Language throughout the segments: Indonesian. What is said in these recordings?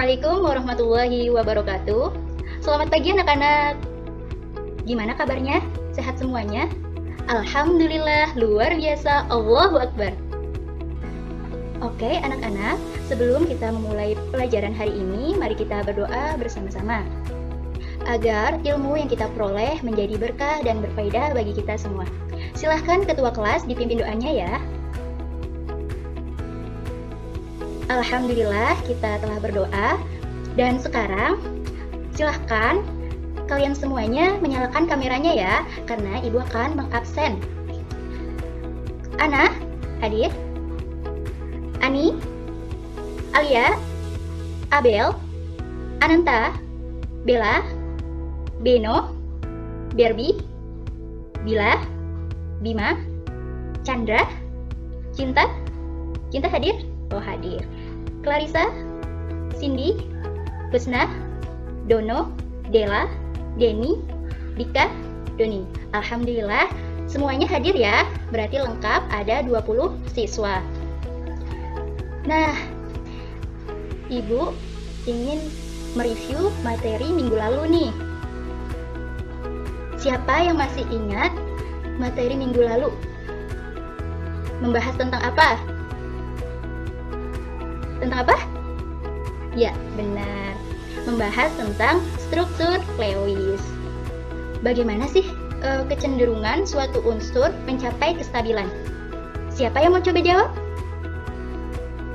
Assalamualaikum warahmatullahi wabarakatuh. Selamat pagi anak-anak. Gimana kabarnya? Sehat semuanya? Alhamdulillah, luar biasa. Allahu Akbar. Oke anak-anak, sebelum kita memulai pelajaran hari ini, mari kita berdoa bersama-sama agar ilmu yang kita peroleh menjadi berkah dan berfaedah bagi kita semua. Silahkan ketua kelas dipimpin doanya ya. Alhamdulillah kita telah berdoa, dan sekarang silahkan kalian semuanya menyalakan kameranya ya, karena ibu akan mengabsen. Ana, hadir. Ani, Alia, Abel, Ananta, Bella, Beno, Barbie, Bila, Bima, Chandra, Cinta hadir? Oh hadir. Clarissa, Cindy, Husna, Dono, Dela, Denny, Dika, Doni. Alhamdulillah semuanya hadir ya. Berarti lengkap, ada 20 siswa. Nah, Ibu ingin mereview materi minggu lalu nih. Siapa yang masih ingat materi minggu lalu? Membahas tentang apa? Tentang apa? Ya, benar. Membahas tentang struktur Lewis. Bagaimana sih kecenderungan suatu unsur mencapai kestabilan? Siapa yang mau coba jawab?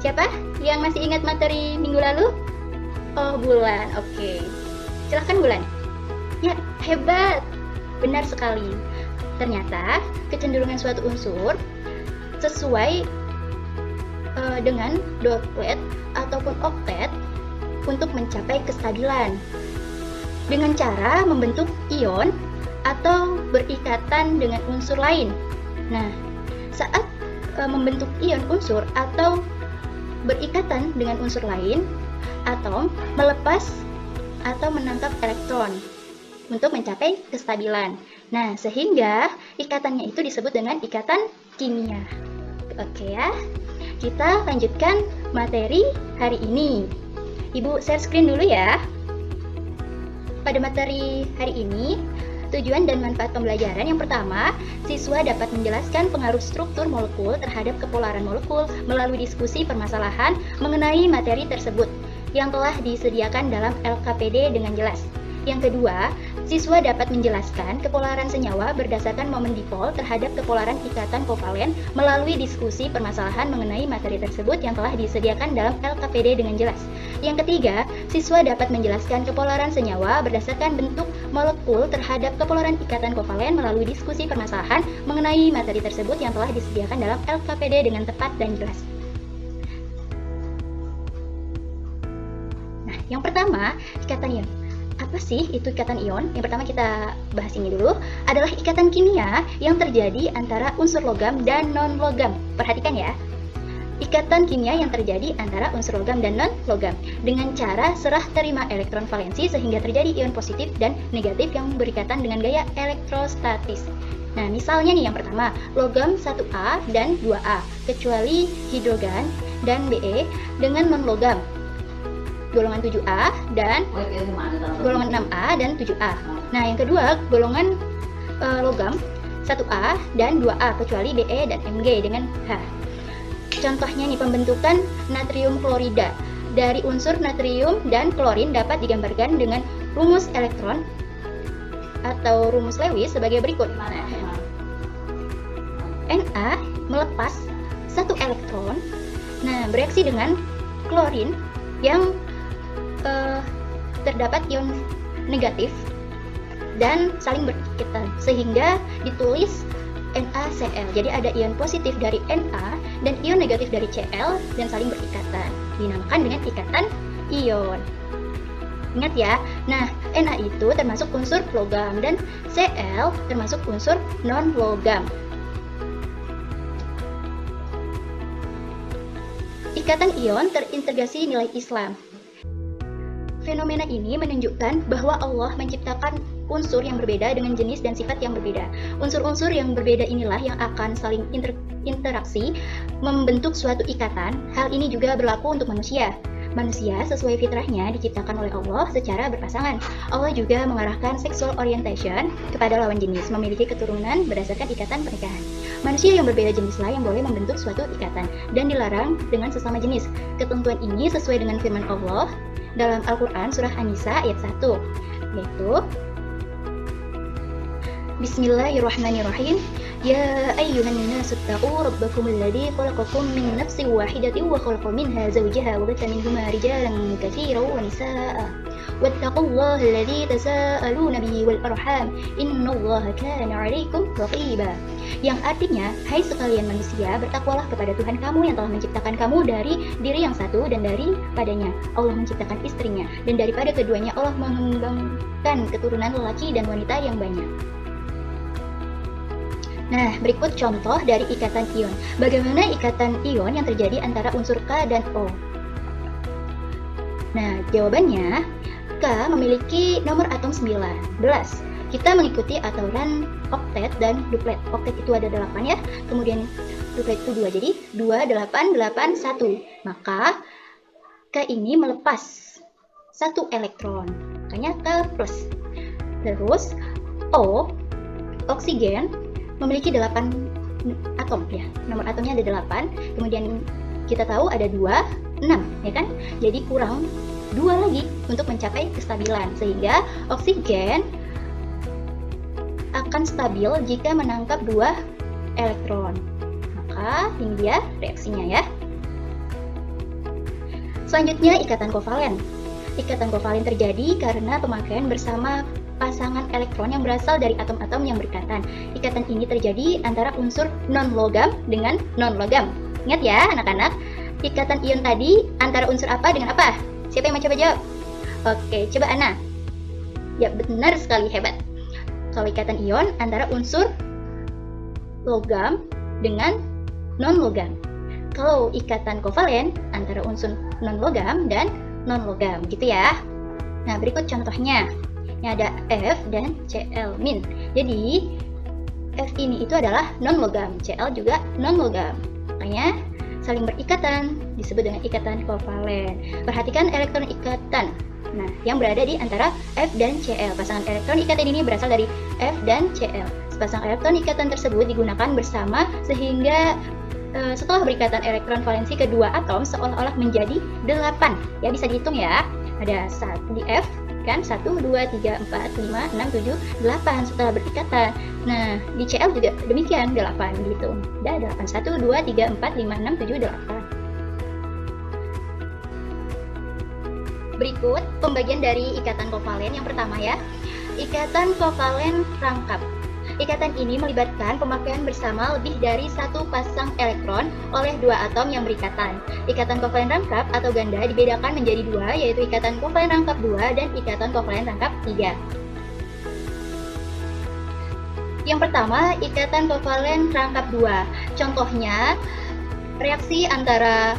Siapa yang masih ingat materi minggu lalu? Oh, Bulan. Oke. Silahkan Bulan. Ya, hebat. Benar sekali. Ternyata kecenderungan suatu unsur sesuai dengan dotlet ataupun oktet untuk mencapai kestabilan dengan cara membentuk ion atau berikatan dengan unsur lain. Nah, saat membentuk ion unsur atau berikatan dengan unsur lain, atom melepas atau menangkap elektron untuk mencapai kestabilan. Nah, sehingga ikatannya itu disebut dengan ikatan kimia. Oke ya. Kita lanjutkan materi hari ini. Ibu share screen dulu ya. Pada materi hari ini, tujuan dan manfaat pembelajaran yang pertama, siswa dapat menjelaskan pengaruh struktur molekul terhadap kepolaran molekul melalui diskusi permasalahan mengenai materi tersebut yang telah disediakan dalam LKPD dengan jelas. Yang kedua, siswa dapat menjelaskan kepolaran senyawa berdasarkan momen dipol terhadap kepolaran ikatan kovalen melalui diskusi permasalahan mengenai materi tersebut yang telah disediakan dalam LKPD dengan jelas. Yang ketiga, siswa dapat menjelaskan kepolaran senyawa berdasarkan bentuk molekul terhadap kepolaran ikatan kovalen melalui diskusi permasalahan mengenai materi tersebut yang telah disediakan dalam LKPD dengan tepat dan jelas. Nah, yang pertama, ikatan ion. Apa sih itu ikatan ion? Yang pertama kita bahas ini dulu, adalah ikatan kimia yang terjadi antara unsur logam dan non-logam. Perhatikan ya, ikatan kimia yang terjadi antara unsur logam dan non-logam dengan cara serah terima elektron valensi sehingga terjadi ion positif dan negatif yang berikatan dengan gaya elektrostatis. Nah, misalnya nih yang pertama, logam 1A dan 2A, kecuali hidrogen dan Be dengan non-logam. Golongan 7A dan golongan 6A dan 7A. Nah, yang kedua, golongan logam 1A dan 2A kecuali Be dan Mg dengan H. Contohnya nih, pembentukan natrium klorida dari unsur natrium dan klorin dapat digambarkan dengan rumus elektron atau rumus Lewis sebagai berikut. Na melepas satu elektron, nah bereaksi dengan klorin yang terdapat ion negatif dan saling berikatan sehingga ditulis NaCl. Jadi ada ion positif dari Na dan ion negatif dari Cl dan saling berikatan. Dinamakan dengan ikatan ion. Ingat ya. Nah, Na itu termasuk unsur logam dan Cl termasuk unsur non-logam. Ikatan ion terintegrasi nilai Islam. Fenomena ini menunjukkan bahwa Allah menciptakan unsur yang berbeda dengan jenis dan sifat yang berbeda. Unsur-unsur yang berbeda inilah yang akan saling interaksi membentuk suatu ikatan. Hal ini juga berlaku untuk manusia. Manusia sesuai fitrahnya diciptakan oleh Allah secara berpasangan. Allah juga mengarahkan sexual orientation kepada lawan jenis, memiliki keturunan berdasarkan ikatan pernikahan. Manusia yang berbeda jenislah yang boleh membentuk suatu ikatan dan dilarang dengan sesama jenis. Ketentuan ini sesuai dengan firman Allah dalam Al-Quran surah An-Nisa ayat 1, yaitu Bismillahirrahmanirrahim. Ya ayyuhan nasu taqu rabbakum alladzi khalaqakum min nafsin wahidatin wa khalaqa minha zawjaha wa batha minhuma rijalan katsiran wa nisaa'a wattaqullaha alladzi tasaaluna bihi wal arham innallaha kana 'alaikum raqiba. Yang artinya, hai sekalian manusia, bertakwalah kepada Tuhan kamu yang telah menciptakan kamu dari diri yang satu dan daripadanya Allah menciptakan istrinya dan daripada keduanya Allah mengembangkan keturunan lelaki dan wanita yang banyak. Nah, berikut contoh dari ikatan ion. Bagaimana ikatan ion yang terjadi antara unsur K dan O? Nah, jawabannya K memiliki nomor atom 19. Kita mengikuti aturan oktet dan duplet. Oktet itu ada 8 ya, kemudian duplet itu 2, jadi 2, 8, 8, 1. Maka K ini melepas 1 elektron, makanya K plus. Terus O, oksigen, memiliki 8 atom ya. Nomor atomnya ada 8. Kemudian kita tahu ada 2, 6 ya kan? Jadi kurang 2 lagi untuk mencapai kestabilan. Sehingga oksigen akan stabil jika menangkap 2 elektron. Maka ini dia reaksinya ya. Selanjutnya ikatan kovalen. Ikatan kovalen terjadi karena pemakaian bersama pasangan elektron yang berasal dari atom-atom yang berikatan. Ikatan ini terjadi antara unsur non-logam dengan non-logam. Ingat ya anak-anak, ikatan ion tadi antara unsur apa dengan apa? Siapa yang mau coba jawab? Oke, coba Ana. Ya, benar sekali, hebat. Kalau ikatan ion antara unsur logam dengan non-logam. Kalau ikatan kovalen antara unsur non-logam dan non-logam, gitu ya. Nah, berikut contohnya. Ini ada F dan Cl-. Jadi F ini itu adalah non-logam, Cl juga non-logam. Makanya saling berikatan disebut dengan ikatan kovalen. Perhatikan elektron ikatan. Nah, yang berada di antara F dan Cl. Pasangan elektron ikatan ini berasal dari F dan Cl. Sepasang elektron ikatan tersebut digunakan bersama sehingga setelah berikatan elektron valensi kedua atom seolah-olah menjadi 8. Ya, bisa dihitung ya. Ada di F kan 1, 2, 3, 4, 5, 6, 7, 8 setelah berikatan. Nah, di Cl juga demikian 8 gitu. Ada 8, 1, 2, 3, 4, 5, 6, 7, 8. Berikut pembagian dari ikatan kovalen. Yang pertama ya, ikatan kovalen rangkap. Ikatan ini melibatkan pemakaian bersama lebih dari 1 pasang elektron oleh 2 atom yang berikatan. Ikatan kovalen rangkap atau ganda dibedakan menjadi 2, yaitu ikatan kovalen rangkap 2 dan ikatan kovalen rangkap 3. Yang pertama, ikatan kovalen rangkap 2. Contohnya, reaksi antara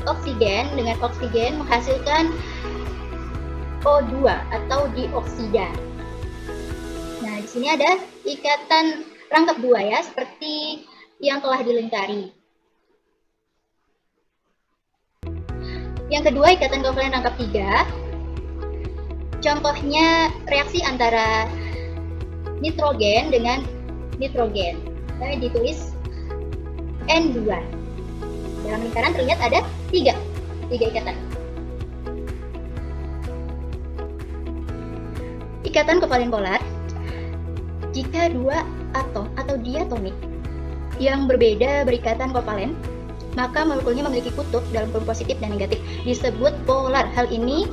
oksigen dengan oksigen menghasilkan O2 atau dioksida. Nah, di sini ada ikatan rangkap 2 ya, seperti yang telah dilingkari. Yang kedua, ikatan kovalen rangkap 3. Contohnya reaksi antara nitrogen dengan nitrogen. Nah, ditulis N2. Dalam lingkaran terlihat ada 3 ikatan. Ikatan kovalen polar. Jika 2 atom atau diatonik yang berbeda berikatan kovalen, maka molekulnya memiliki kutub dalam kurung positif dan negatif, disebut polar. Hal ini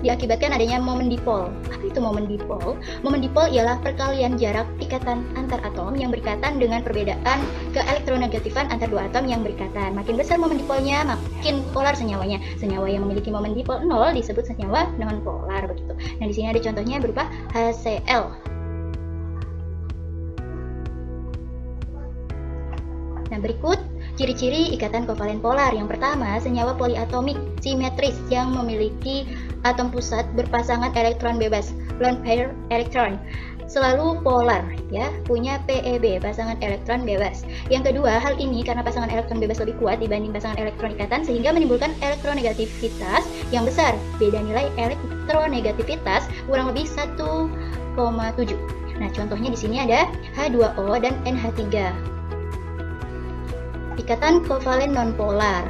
diakibatkan adanya momen dipol. Apa itu momen dipol? Momen dipol ialah perkalian jarak ikatan antar atom yang berikatan dengan perbedaan keelektronegatifan antar 2 atom yang berikatan. Makin besar momen dipolnya, makin polar senyawanya. Senyawa yang memiliki momen dipol 0 disebut senyawa non-polar begitu. Nah, di sini ada contohnya berupa HCl. Nah, berikut Ciri-ciri ikatan kovalen polar. Yang pertama, senyawa poliatomik simetris yang memiliki atom pusat berpasangan elektron bebas, lone pair electron. Selalu polar, ya, punya PEB, pasangan elektron bebas. Yang kedua, hal ini karena pasangan elektron bebas lebih kuat dibanding pasangan elektron ikatan sehingga menimbulkan elektronegativitas yang besar. Beda nilai elektronegativitas kurang lebih 1,7. Nah, contohnya di sini ada H2O dan NH3. Ikatan kovalen nonpolar.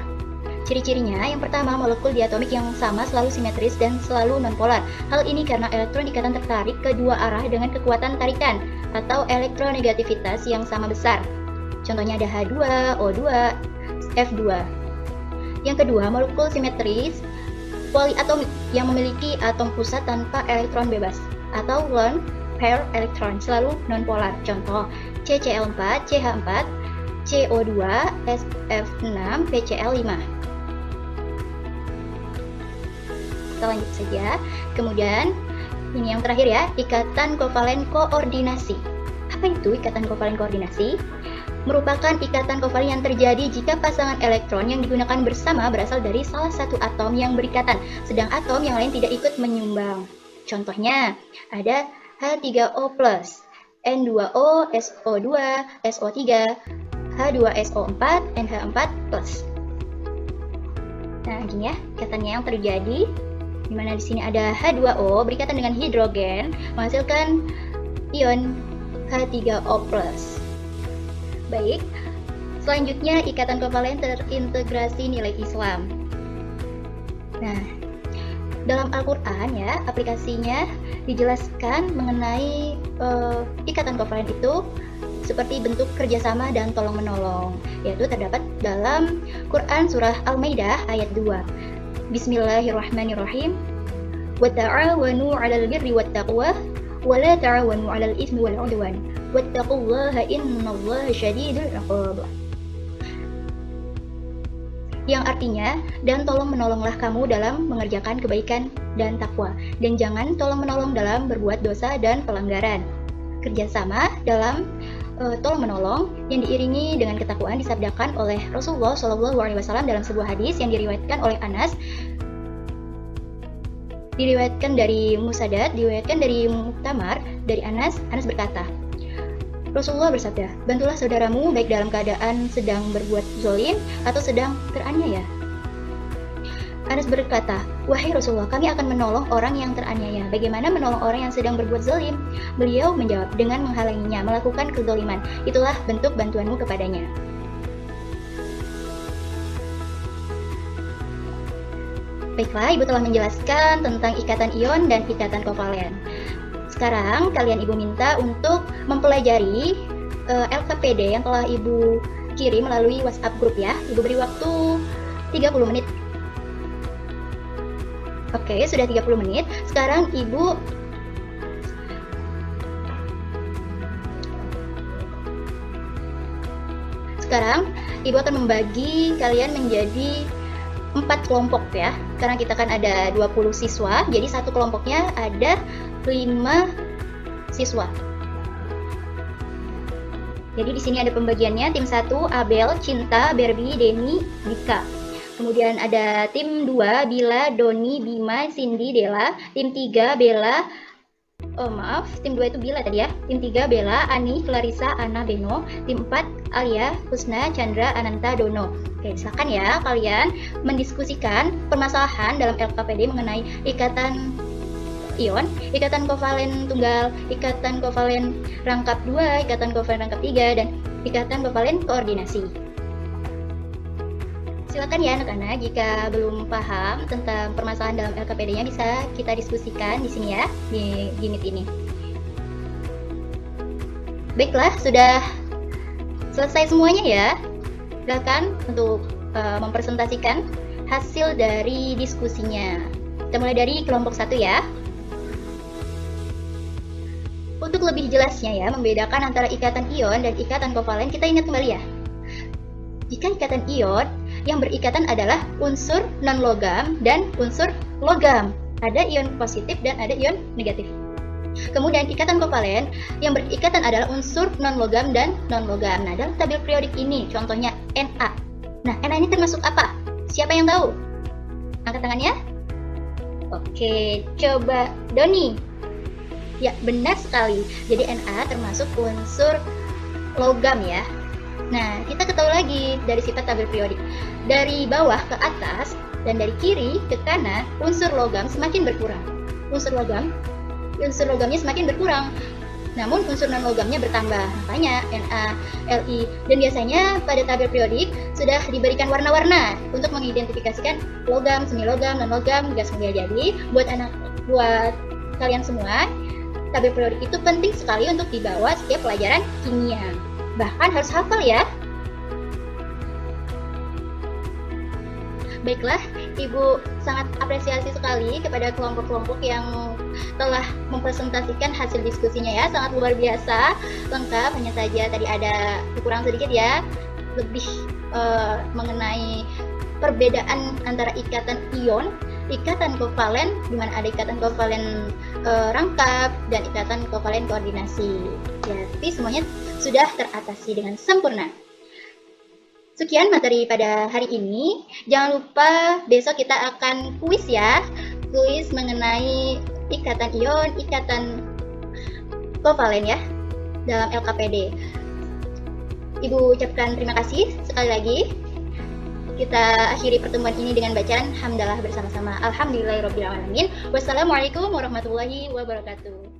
Ciri-cirinya, yang pertama, molekul diatomik yang sama selalu simetris dan selalu nonpolar. Hal ini karena elektron ikatan tertarik ke dua arah dengan kekuatan tarikan atau elektronegativitas yang sama besar. Contohnya ada H2, O2, F2. Yang kedua, molekul simetris poliatomik yang memiliki atom pusat tanpa elektron bebas atau lone pair electron, selalu nonpolar. Contoh, CCl4, CH4, CO2, SF6, PCl5. Kita lanjut saja. Kemudian ini yang terakhir ya, ikatan kovalen koordinasi. Apa itu ikatan kovalen koordinasi? Merupakan ikatan kovalen yang terjadi jika pasangan elektron yang digunakan bersama berasal dari salah satu atom yang berikatan, sedang atom yang lain tidak ikut menyumbang. Contohnya ada H3O+, N2O, SO2, SO3, H2SO4, NH4+. Nah, gini ya ikatannya yang terjadi, di mana di sini ada H2O berikatan dengan hidrogen menghasilkan ion H3O+. Baik, selanjutnya ikatan kovalen terintegrasi nilai Islam. Nah, dalam Al-Quran ya, aplikasinya dijelaskan mengenai ikatan kovalen itu seperti bentuk kerjasama dan tolong-menolong, yaitu terdapat dalam Quran Surah Al-Maidah ayat 2. Bismillahirrahmanirrahim. Wa ta'awanu 'alal birri wat taqwa wa la ta'awanu 'alal itsmi wal 'udwan wattaqullaha innallaha syadidul 'iqab. Yang artinya, dan tolong menolonglah kamu dalam mengerjakan kebaikan dan takwa, dan jangan tolong menolong dalam berbuat dosa dan pelanggaran. Kerjasama dalam tolong menolong yang diiringi dengan ketakwaan disabdakan oleh Rasulullah SAW dalam sebuah hadis yang diriwayatkan oleh Anas, diriwayatkan dari Musaddad, diriwayatkan dari Muktamar, dari Anas berkata, Rasulullah bersabda, bantulah saudaramu baik dalam keadaan sedang berbuat zalim atau sedang teraniaya. Anas berkata, wahai Rasulullah, kami akan menolong orang yang teraniaya. Bagaimana menolong orang yang sedang berbuat zalim? Beliau menjawab, dengan menghalanginya melakukan kezaliman. Itulah bentuk bantuanmu kepadanya. Baiklah, Ibu telah menjelaskan tentang ikatan ion dan ikatan kovalen. Sekarang kalian Ibu minta untuk mempelajari LKPD yang telah Ibu kirim melalui WhatsApp grup ya. Ibu beri waktu 30 menit. Oke, sudah 30 menit. Sekarang Ibu akan membagi kalian menjadi 4 kelompok ya. Karena kita kan ada 20 siswa, jadi satu kelompoknya ada 5 siswa. Jadi di sini ada pembagiannya, tim 1 Abel, Cinta, Barbie, Denny, Dika. Kemudian ada tim 2, Bila, Doni, Bima, Cindy, Dela. Tim 3, Bella, tim 2 itu Bila tadi ya. Tim 3, Bella, Ani, Clarissa, Ana, Beno. Tim 4, Alia, Husna, Chandra, Ananta, Dono. Oke, silakan ya kalian mendiskusikan permasalahan dalam LKPD mengenai ikatan ion, ikatan kovalen tunggal, ikatan kovalen rangkap 2, ikatan kovalen rangkap 3, dan ikatan kovalen koordinasi. Silakan ya anak-anak, jika belum paham tentang permasalahan dalam LKPD-nya bisa kita diskusikan di sini ya, di unit ini. Baiklah, sudah selesai semuanya ya. Silakan untuk mempresentasikan hasil dari diskusinya. Kita mulai dari kelompok 1 ya. Untuk lebih jelasnya ya, membedakan antara ikatan ion dan ikatan kovalen, kita ingat kembali ya. Jika ikatan ion, yang berikatan adalah unsur non-logam dan unsur logam. Ada ion positif dan ada ion negatif. Kemudian ikatan kovalen, yang berikatan adalah unsur non-logam dan non-logam. Nah, dalam tabel periodik ini, contohnya Na. Nah, Na ini termasuk apa? Siapa yang tahu? Angkat tangannya. Oke, coba Doni. Ya, benar sekali. Jadi Na termasuk unsur logam ya. Nah, kita ketahui lagi dari sifat tabel periodik. Dari bawah ke atas dan dari kiri ke kanan, unsur logam semakin berkurang. Unsur logamnya semakin berkurang. Namun unsur non-logamnya bertambah, makanya Na, Li. Dan biasanya pada tabel periodik sudah diberikan warna-warna untuk mengidentifikasikan logam, semi logam, non-logam, gas mulia. Jadi buat kalian semua, tabel periodik itu penting sekali untuk dibawa setiap pelajaran kimia. Bahkan harus hafal ya. Baiklah, Ibu sangat apresiasi sekali kepada kelompok-kelompok yang telah mempresentasikan hasil diskusinya ya, sangat luar biasa, lengkap. Hanya saja tadi ada kekurangan sedikit ya, lebih mengenai perbedaan antara ikatan ion, ikatan kovalen, di mana ada ikatan kovalen rangkap dan ikatan kovalen koordinasi. Ya, tapi semuanya sudah teratasi dengan sempurna. Sekian materi pada hari ini. Jangan lupa besok kita akan kuis ya. Kuis mengenai ikatan ion, ikatan kovalen ya dalam LKPD. Ibu ucapkan terima kasih sekali lagi. Kita akhiri pertemuan ini dengan bacaan hamdalah bersama-sama. Alhamdulillahirabbil alamin. Wassalamualaikum warahmatullahi wabarakatuh.